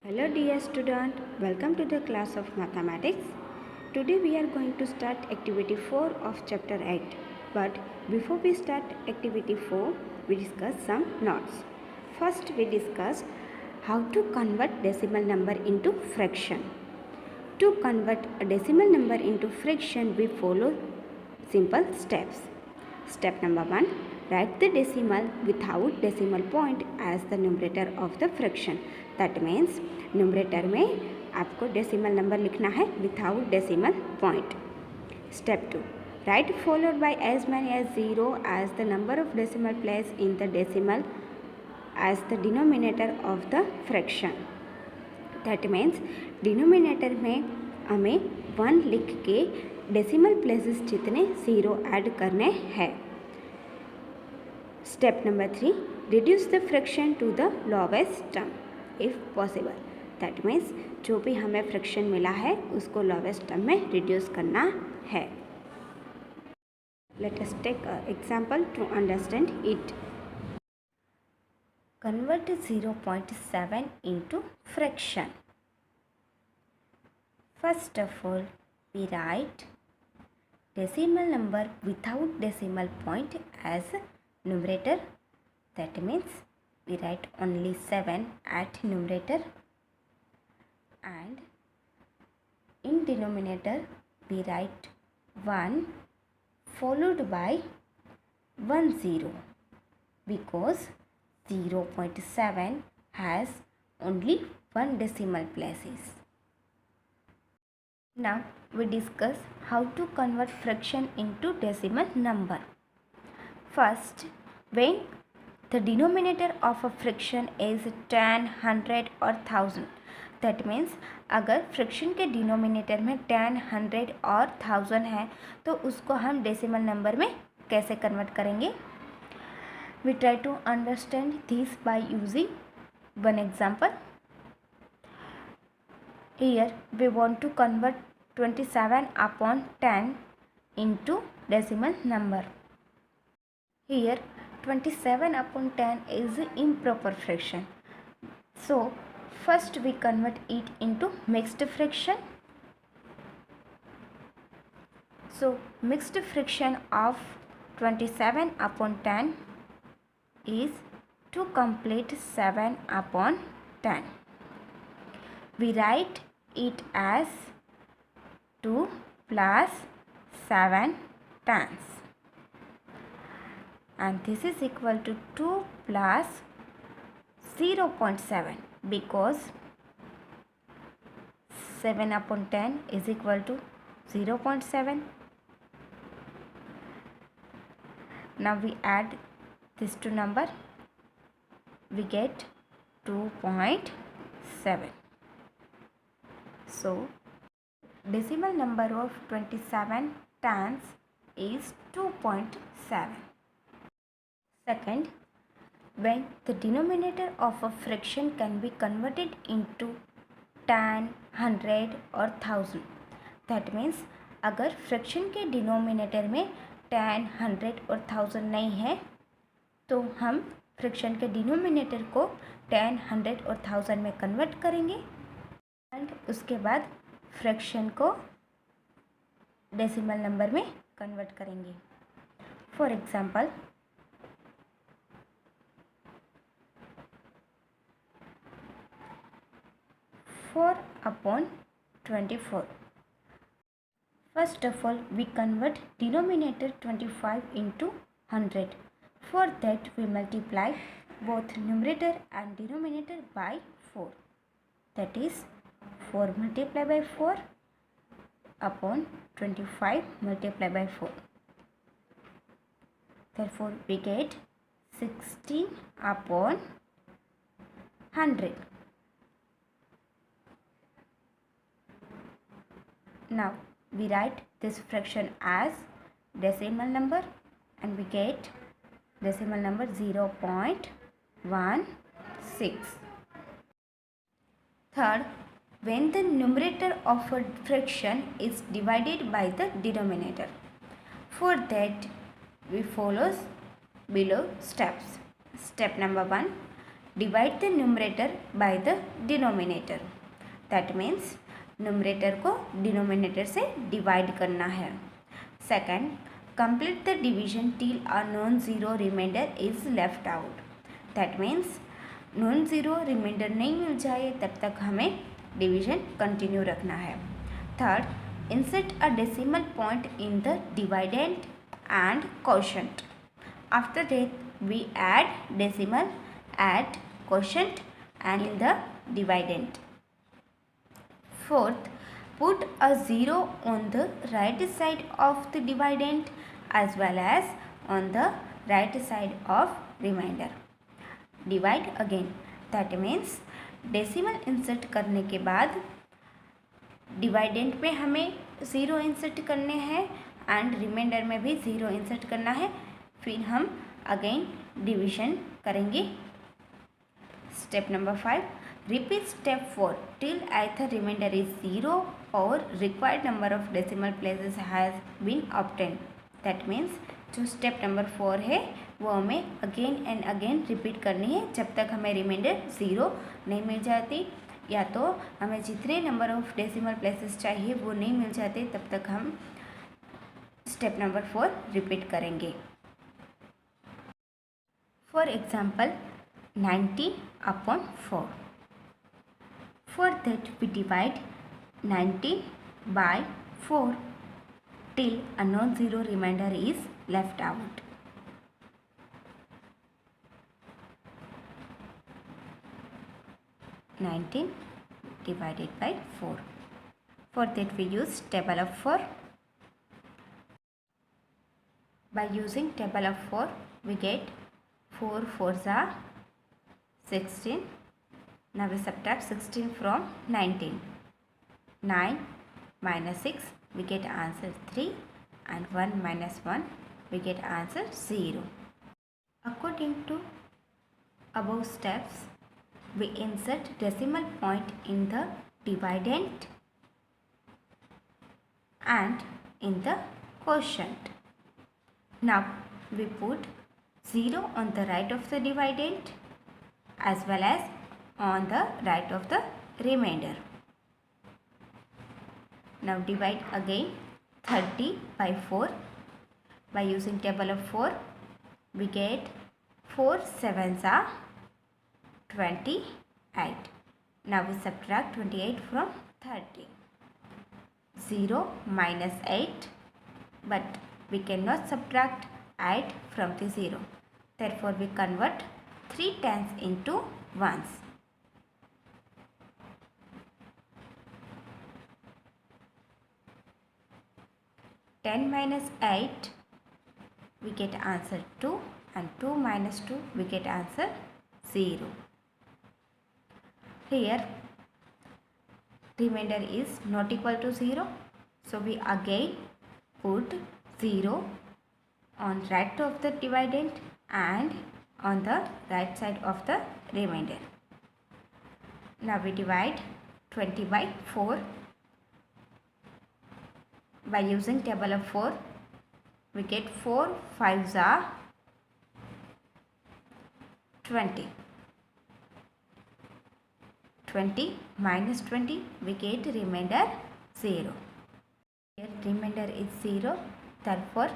Hello dear student, welcome to the class of mathematics. Today we are going to start activity 4 of chapter 8. But before we start activity 4, we discuss some notes. First we discuss how to convert decimal number into fraction. To convert a decimal number into fraction, we follow simple steps. Step number 1, write the decimal without decimal point as the numerator of the fraction. That means numerator में आपको decimal number लिखना है without decimal point. Step 2, write followed by as many as 0 as the number of decimal place in the decimal as the denominator of the fraction. That means denominator में हमें 1 लिख के decimal places जितने 0 add करने हैं. Step number 3, reduce the fraction to the lowest term if possible. That means जो भी हमें फ्रैक्शन मिला है उसको लोवेस्ट टर्म में रिड्यूस करना है. Let us take example to understand it. Convert 0.7 into fraction. First of all, we write decimal number without decimal point as numerator. That means we write only 7 at numerator, and in denominator we write 1 followed by 1 0 because 0.7 has only one decimal places. Now we discuss how to convert fraction into decimal number. First, when the denominator of a fraction is 10, 100 or 1000, that means अगर fraction के denominator में 10, 100 और 1000 है तो उसको हम decimal number में कैसे कन्वर्ट करेंगे. We try to understand this by using one example. Here we want to convert 27 upon 10 into decimal number. Here 27 upon 10 is improper fraction. So first we convert it into mixed fraction. So mixed fraction of 27 upon 10 is to complete 7 upon 10. We write it as 2 plus 7 tens, and this is equal to 2 plus 0.7 because 7 upon 10 is equal to 0.7. Now we add these two number, we get 2.7. So decimal number of 27 tens is 2.7. Second, when the denominator of a fraction can be converted into 10, 100 or 1000, that means अगर fraction के denominator में 10, 100 और 1000 नहीं है तो हम fraction के denominator को 10, 100 और 1000 में कन्वर्ट करेंगे एंड उसके बाद फ्रैक्शन को डेसिमल नंबर में कन्वर्ट करेंगे. For example, four upon 24. First of all, we convert denominator 25 into 100. For that, we multiply both numerator and denominator by 4. That is 4 multiplied by 4 upon 25 multiplied by 4. Therefore, we get 16 upon 100. Now, we write this fraction as decimal number and we get decimal number 0.16. Third, when the numerator of a fraction is divided by the denominator. For that, we follow below steps. Step number 1, divide the numerator by the denominator. That means numerator को denominator से divide करना है. Second, complete the division till a non-zero remainder is left out. That means non-zero remainder नहीं मिल जाए तब तक हमें division continue रखना है. Third, insert a decimal point in the dividend and quotient. After that, we add decimal, add quotient and in the dividend. Fourth, put a zero on the right side of the dividend as well as on the right side of remainder. Divide again. That means decimal insert करने के बाद डिवाइडेंट पे हमें zero insert करने हैं and reminder में भी zero insert करना है. फिर हम अगेन डिवीजन करेंगे. Step number 5, repeat step 4 till either remainder is zero और required number of decimal places has been obtained. That means जो स्टेप नंबर 4 है वो हमें अगेन एंड अगेन रिपीट करनी है जब तक हमें रिमाइंडर ज़ीरो नहीं मिल जाती या तो हमें जितने नंबर ऑफ डेसिमल प्लेसेस चाहिए वो नहीं मिल जाते तब तक हम स्टेप नंबर 4 रिपीट करेंगे. For example 19/4. For that we divide 19 by 4 till a non-zero remainder is left out. divided by 4. For that we use table of 4. By using table of 4 we get 4 4s are 16. Now we subtract 16 from 19. 9 minus 6 we get answer 3 and 1 minus 1 we get answer 0. According to above steps, we insert decimal point in the dividend and in the quotient. Now we put 0 on the right of the dividend as well as on the right of the remainder. Now divide again 30 by 4. By using table of 4 we get 4 7s are 28. Now we subtract 28 from 30. 0 minus 8, but we cannot subtract 8 from the 0. Therefore we convert 3 tens into ones. 10 minus 8 we get answer 2 and 2 minus 2 we get answer 0. Here remainder is not equal to 0, so we again put 0 on right of the dividend and on the right side of the remainder. Now we divide 20 by 4. By using table of 4 we get 4 5s are 20. 20 minus 20 we get remainder 0. Here remainder is 0, therefore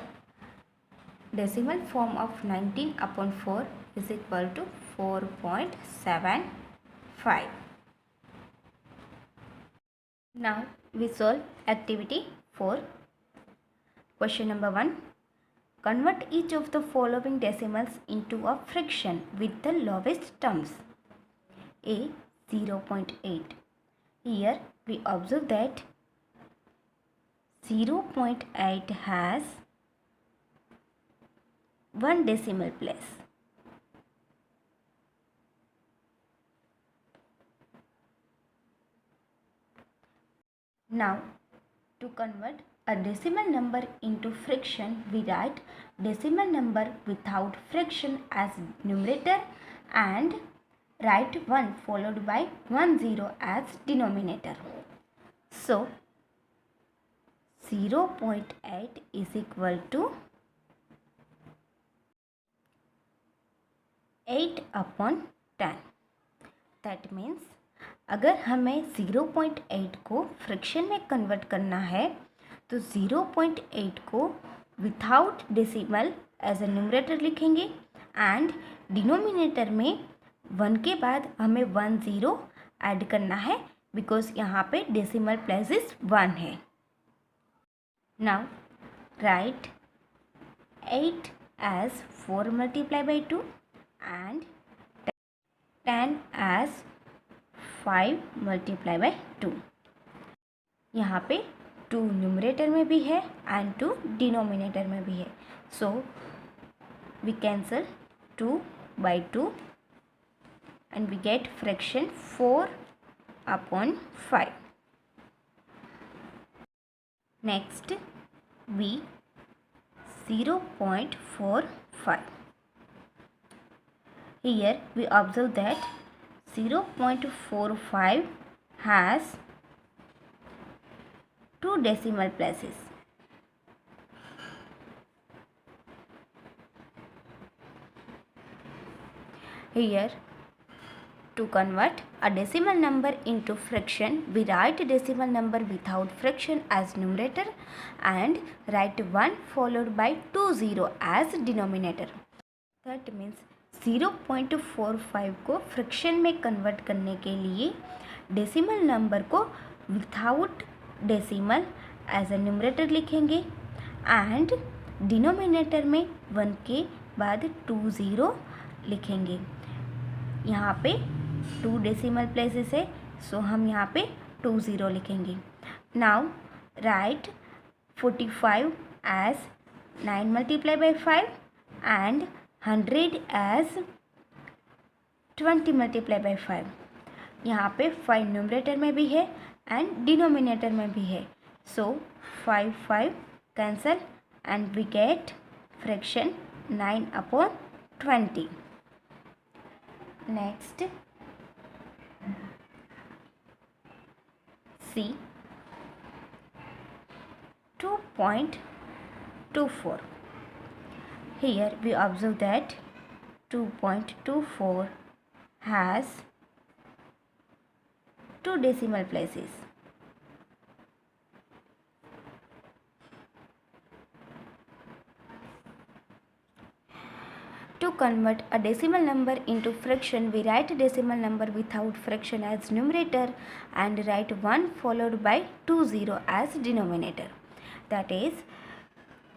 decimal form of 19/4 is equal to 4.75. Now we solve activity 4. Question number 1. Convert each of the following decimals into a fraction with the lowest terms. A 0.8. Here we observe that 0.8 has one decimal place. Now to convert a decimal number into fraction, we write decimal number without fraction as numerator and write 1 followed by 10 as denominator. So 0.8 is equal to 8/10. 10। That means अगर हमें 0.8 को fraction में convert करना है तो 0.8 को without decimal as a numerator लिखेंगे and denominator में 1 के बाद हमें 1 0 ऐड करना है बिकॉज यहाँ पे डेसिमल प्लेसेस 1 है। Now right 8 as 4 multiplied by 2 and 10 as 5 multiplied by 2। यहाँ पे 2 न्यूमरेटर में भी है एंड 2 डिनोमिनेटर में भी है, so we cancel 2 by 2 and we get fraction 4 upon 5. Next we 0.45. Here we observe that 0.45 has 2 decimal places. Here to convert a decimal number into fraction, we write decimal number without fraction as numerator and write 1 followed by 20 as denominator. That means 0.45 को fraction में convert करने के लिए decimal number को without decimal as a numerator लिखेंगे and denominator में 1 के बाद 20 लिखेंगे। यहाँ पे 2 डेसिमल प्लेसेस है, सो हम यहाँ पे 20 लिखेंगे। Now write 45 as 9 multiplied by 5 and 100 as 20 multiplied by 5। यहाँ पे 5 न्यूमरेटर में भी है एंड डिनोमिनेटर में भी है, so 5 5 cancel and we get fraction 9/20। Next C 2.24. Here we observe that 2.24 has 2 decimal places. To convert a decimal number into fraction, we write decimal number without fraction as numerator and write 1 followed by 20 as denominator. That is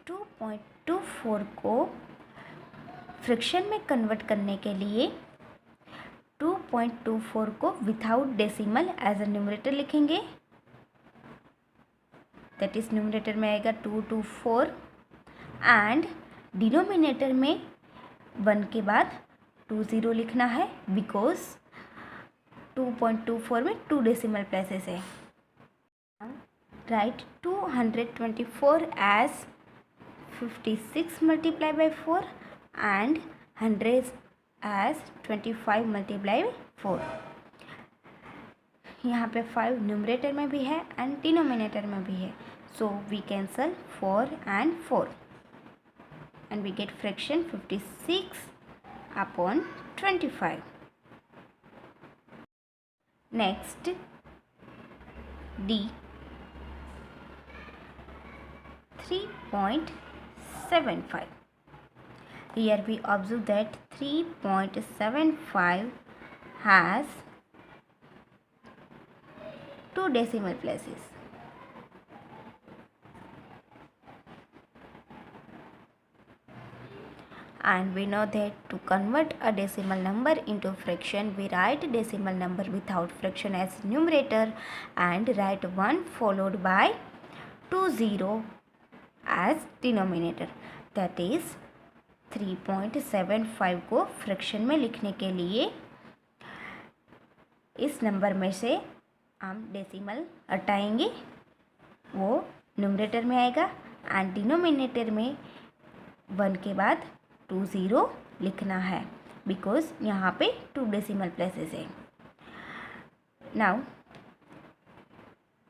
2.24 को fraction में convert करने के लिए 2.24 को without decimal as a numerator लिखेंगे। That is numerator में आएगा 224 and denominator में 1 के बाद 20 लिखना है बिकॉज 2.24 में 2 डेसिमल प्लेसेस है। Write 224 as 56 multiplied by 4 and 100 as 25 multiplied by 4। यहाँ पे 5 न्यूमरेटर में भी है एंड डिनोमिनेटर में भी है, so we cancel 4 and 4 and we get fraction 56/25। Next D 3.75. Here we observe that 3.75 has 2 decimal places. And we know that to convert a decimal number into fraction, we write decimal number without fraction as numerator and write 1 followed by 20 as denominator. That is 3.75 को fraction में लिखने के लिए इस number में से हम decimal हटाएंगे, वो न्यूमरेटर में आएगा एंड डिनोमिनेटर में 1 के बाद 20 लिखना है बिकॉज यहाँ पे 2 डेसिमल प्लेसेस है। Now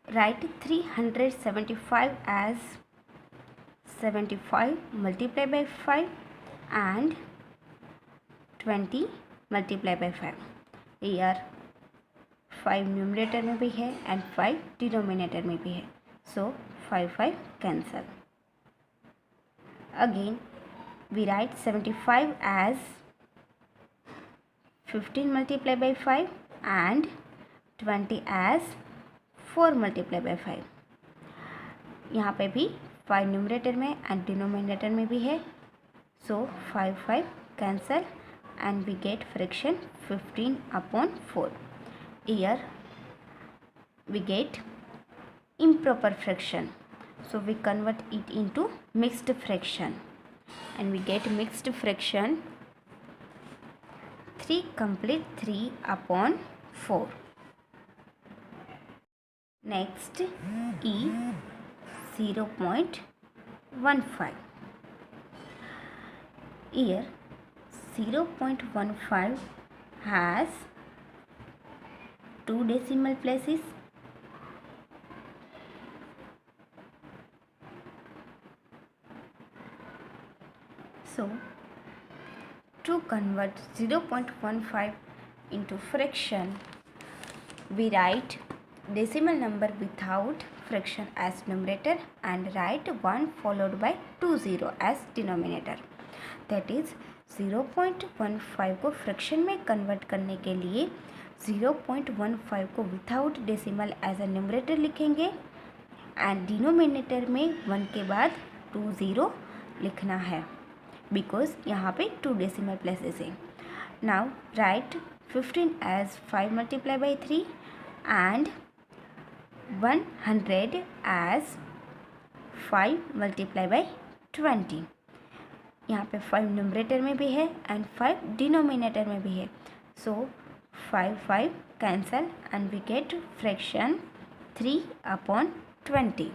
write 375 as 75 multiplied by 5 and 20 multiply by 5. Here 5 numerator में भी है एंड 5 डिनोमिनेटर में भी है, so 5 cancel. Again we write 75 as 15 multiplied by 5 and 20 as 4 multiplied by 5. यहाँ पे भी 5 न्यूमरेटर में एंड डिनोमिनेटर में भी है, so 5 cancel and we get fraction 15/4. Here we get improper fraction, so we convert it into mixed fraction and we get mixed fraction 3 complete 3/4. Next E 0.15. Here 0.15 has 2 decimal places. So to convert 0.15 into fraction, we write decimal number without fraction as numerator and write 1 followed by 20 as denominator. That is 0.15 को fraction में convert करने के लिए 0.15 को without decimal as a numerator लिखेंगे and denominator में 1 के बाद 20 लिखना है बिकॉज यहाँ पे 2 डेसिमल प्लेसेस है. Now write 15 as 5 multiplied by 3 and 100 as 5 multiplied by 20. यहाँ पे 5 न्यूमरेटर में भी है एंड 5 डिनोमिनेटर में भी है, so 5 cancel and we get fraction 3/20.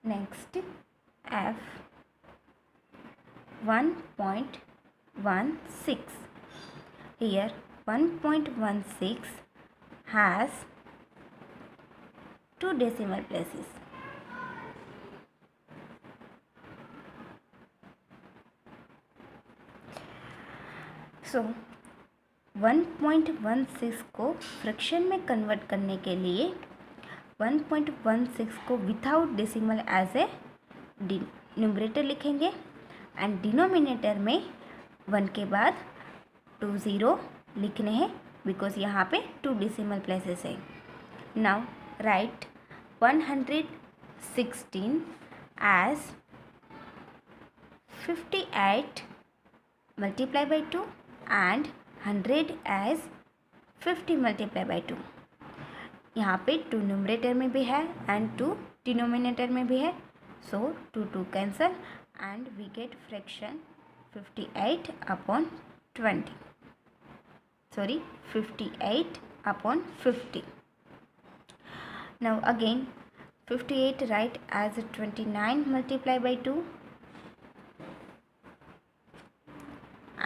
Next F 1.16. Here 1.16 has 2 decimal places. So 1.16 को फ्रैक्शन में कन्वर्ट करने के लिए 1.16 को without decimal as a numerator लिखेंगे एंड डिनोमिनेटर में 1 के बाद 20 लिखने हैं बिकॉज यहाँ पे 2 डेसिमल प्लेसेस है. Now write 116 as 58 multiplied by 2 and 100 as 50 multiplied by 2. यहाँ पे 2 न्यूमरेटर में भी है एंड 2 डिनोमिनेटर में भी है, so 2 cancel and we get fraction 58/20. Sorry, 58/50. Now again 58 write as 29 multiplied by 2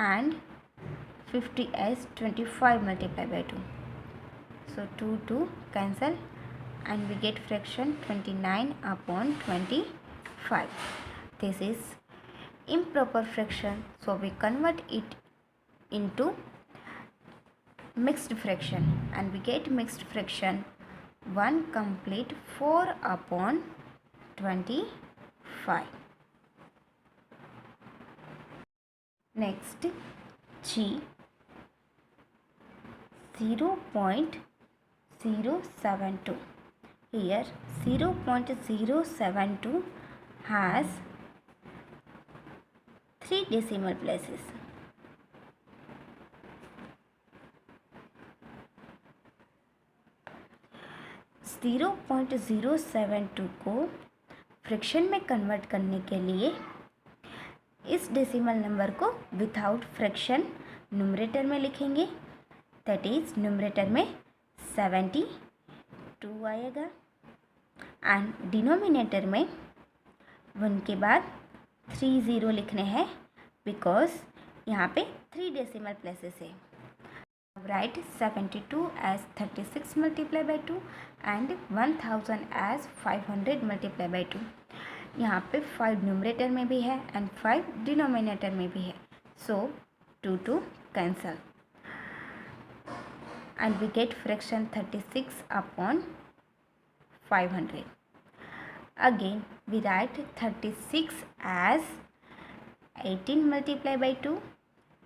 and 50 as 25 multiplied by 2. So 2 cancel and we get fraction 29/25. This is improper fraction, so we convert it into mixed fraction and we get mixed fraction 1 complete 4/25. Next G 0.072. Here 0.072 has 3 decimal places. Zero 0.072 को fraction में convert करने के लिए इस decimal number को without fraction numerator में लिखेंगे. That is numerator में 72 आएगा एंड डिनोमिनेटर में 1 के बाद 30 लिखने हैं बिकॉज यहाँ पे 3 डेसिमल प्लेसेस है. Write 72 as 36 multiplied by 2 and 1000 as 500 multiplied by 2. यहाँ पे 5 न्यूमरेटर में भी है एंड 5 डिनोमिनेटर में भी है, So 2 cancel and we get fraction 36 upon 500. Again we write 36 as 18 multiplied by 2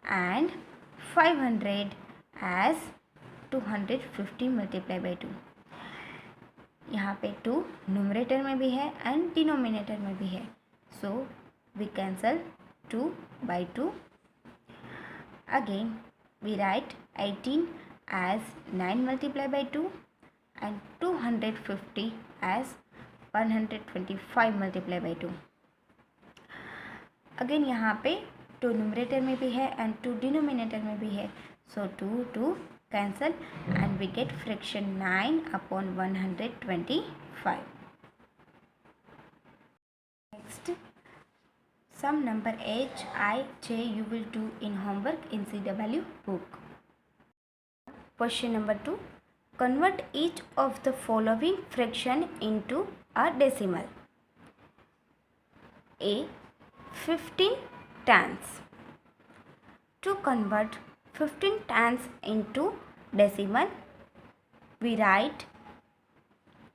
and 500 as 250 multiplied by 2. यहाँ पे 2 न्यूमरेटर में भी है एंड डिनोमिनेटर में भी है, so we cancel 2 by 2. Again we write 18 as 9 multiplied by 2 and 250 as 125 multiplied by 2. Again यहाँ पे 2 न्यूमरेटर में भी है एंड 2 डिनोमिनेटर में भी है, so 2 cancel and we get fraction 9 upon 125. Next, sum number H, I, J you will do in homework in CW book. Question number 2. Convert each of the following fraction into a decimal. A. 15 tens. To convert 15 tens into decimal, we write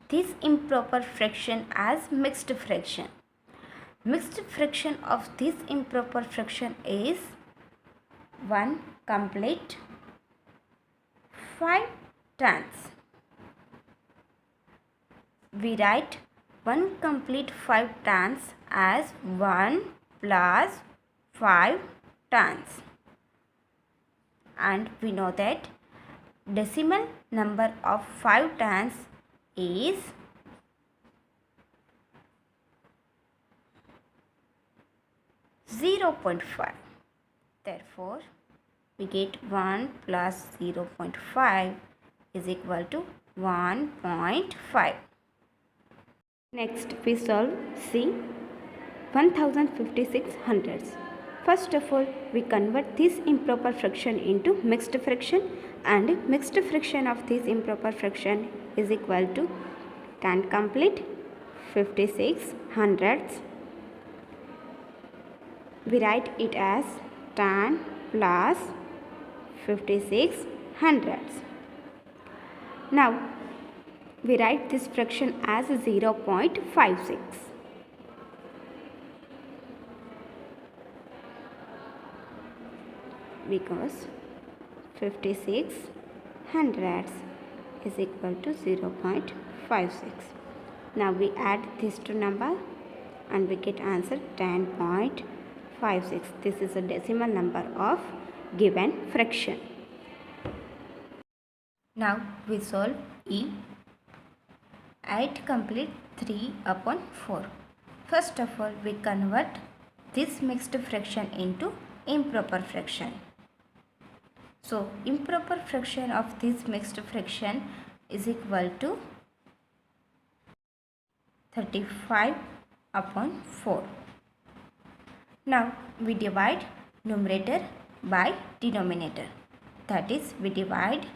this improper fraction as mixed fraction. Mixed fraction of this improper fraction is 1 complete 5 tens. We write 1 complete 5 tens as 1 plus 5 tens. And we know that decimal number of 5 tens is 0.5. Therefore, we get 1 plus 0.5 is equal to 1.5. Next, we solve C. 1056 hundredths. First of all, we convert this improper fraction into mixed fraction, and mixed fraction of this improper fraction is equal to 10 complete 56 hundredths. We write it as 10 plus 56 hundredths. Now, we write this fraction as 0.56. Because 56 hundredths is equal to 0.56. Now we add these two numbers and we get answer 10.56. This is a decimal number of given fraction. Now we solve E. 8 complete 3 upon 4. First of all, we convert this mixed fraction into improper fraction. So, improper fraction of this mixed fraction is equal to 35 upon 4. Now, we divide numerator by denominator. That is, we divide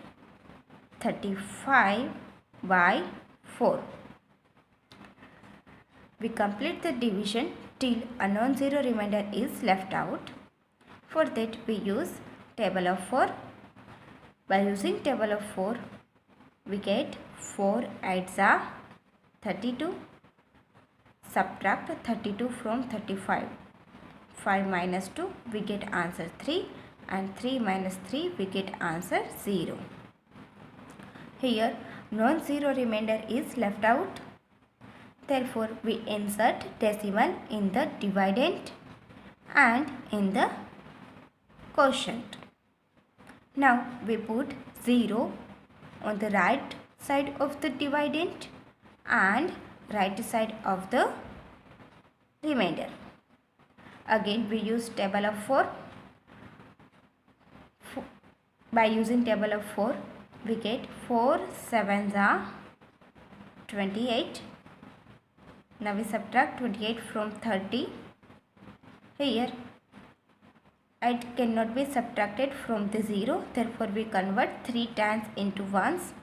35 by 4. We complete the division till a non-zero remainder is left out. For that, we use table of 4. By using table of 4, we get 4 8s are 32. Subtract 32 from 35. 5 minus 2, we get answer 3, and 3 minus 3, we get answer 0. Here, non-zero remainder is left out. Therefore, we insert decimal in the dividend and in the quotient. Now we put 0 on the right side of the dividend and right side of the remainder. Again we use table of 4. By using table of 4, we get 4 7s are 28. Now we subtract 28 from 30. Here it cannot be subtracted from the 0. Therefore, we convert 3 tens into ones.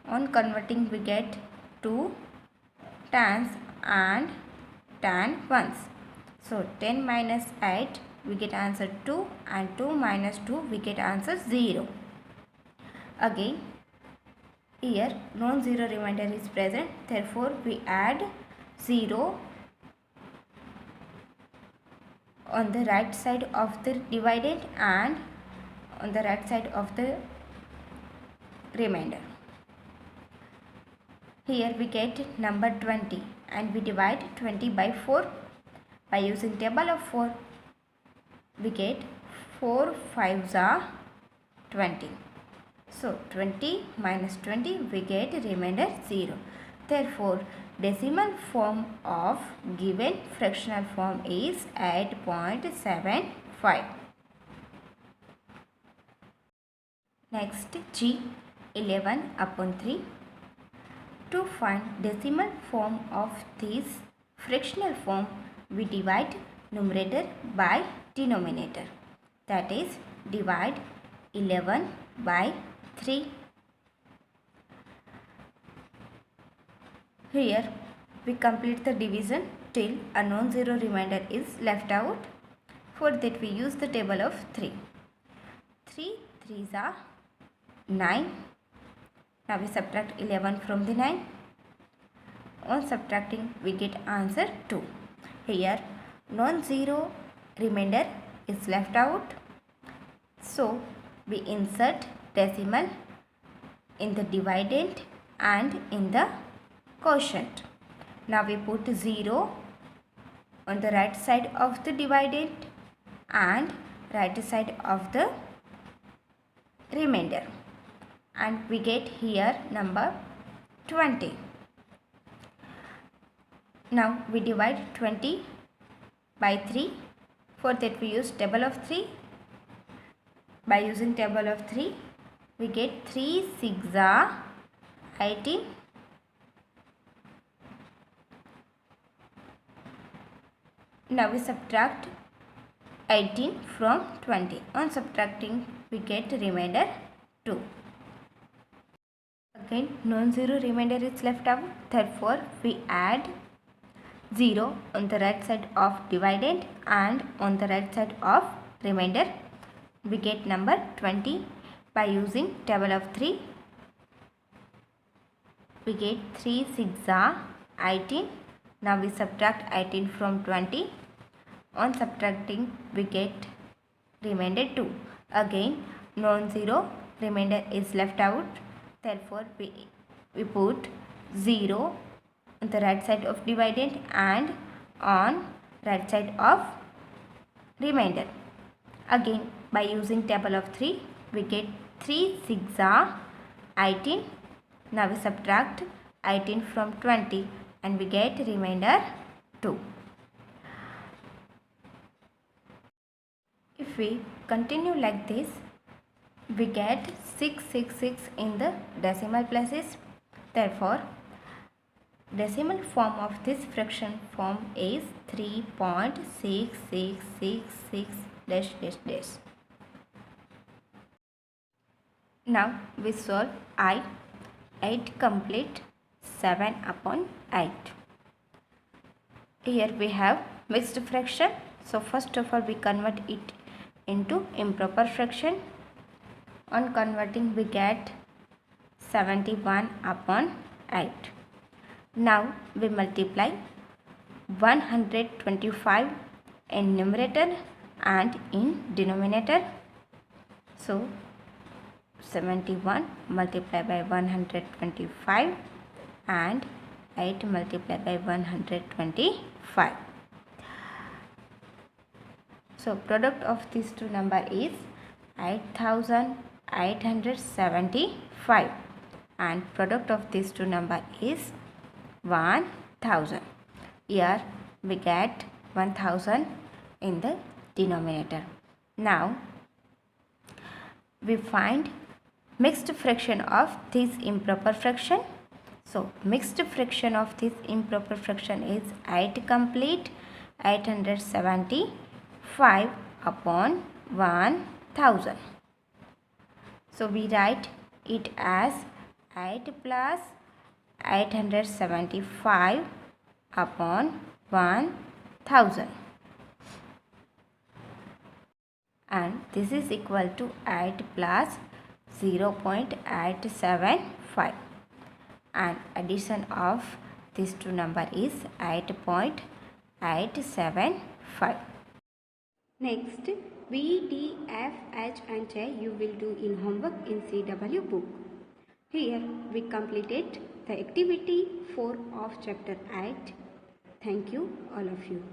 On converting, we get 2 tens and 10 ones. So, 10 minus 8 we get answer 2, and 2 minus 2 we get answer 0. Again, here non-zero remainder is present, therefore we add 0 on the right side of the dividend and on the right side of the remainder. Here we get number 20 and we divide 20 by 4. By using table of 4, we get 4 5s are 20. So 20 minus 20 we get remainder 0. Therefore, decimal form of given fractional form is 8.75. Next, G 11 upon 3. To find decimal form of this fractional form, we divide numerator by denominator. That is, divide 11 by 3. Here we complete the division till a non-zero remainder is left out. For that we use the table of 3. 3 3s are 9. Now we subtract 11 from the 9. On subtracting we get answer 2. Here non-zero remainder is left out. So we insert decimal in the dividend and in the quotient. Now we put 0 on the right side of the dividend and right side of the remainder, and we get here number 20. Now we divide 20 by 3. For that we use table of 3. By using table of 3, we get 3 6 are 18. Now we subtract 18 from 20. On subtracting we get remainder 2. Again, non-zero remainder is left out. Therefore, we add 0 on the right side of dividend and on the right side of remainder. We get number 20. By using table of 3, we get 3 6 are 18. Now we subtract 18 from 20. On subtracting we get remainder 2. Again, non-zero remainder is left out. Therefore, we put 0 on the right side of dividend and on right side of remainder. Again, by using table of 3, we get 3 6 are 18. Now we subtract 18 from 20 and we get remainder 2. If we continue like this, we get 666 in the decimal places. Therefore, decimal form of this fraction form is 3.6666 dash dash dash. Now we solve I. 8 complete 7 upon 8. Here we have mixed fraction. So first of all we convert it into improper fraction. On converting we get 71 upon 8. Now we multiply 125 in numerator and in denominator. So 71 multiplied by 125 and 8 multiplied by 125. So product of these two number is 8,875 and product of these two number is 1000. Here we get 1000 in the denominator. Now we find mixed fraction of this improper fraction. So mixed fraction of this improper fraction is 8 complete 875 upon 1000. So we write it as 8 plus 875 upon 1000. and this is equal to 8 plus 0.875 and addition of these two number is 8.875. Next, B, D, F, H and J you will do in homework in CW book. Here we completed the activity 4 of chapter 8. Thank you all of you.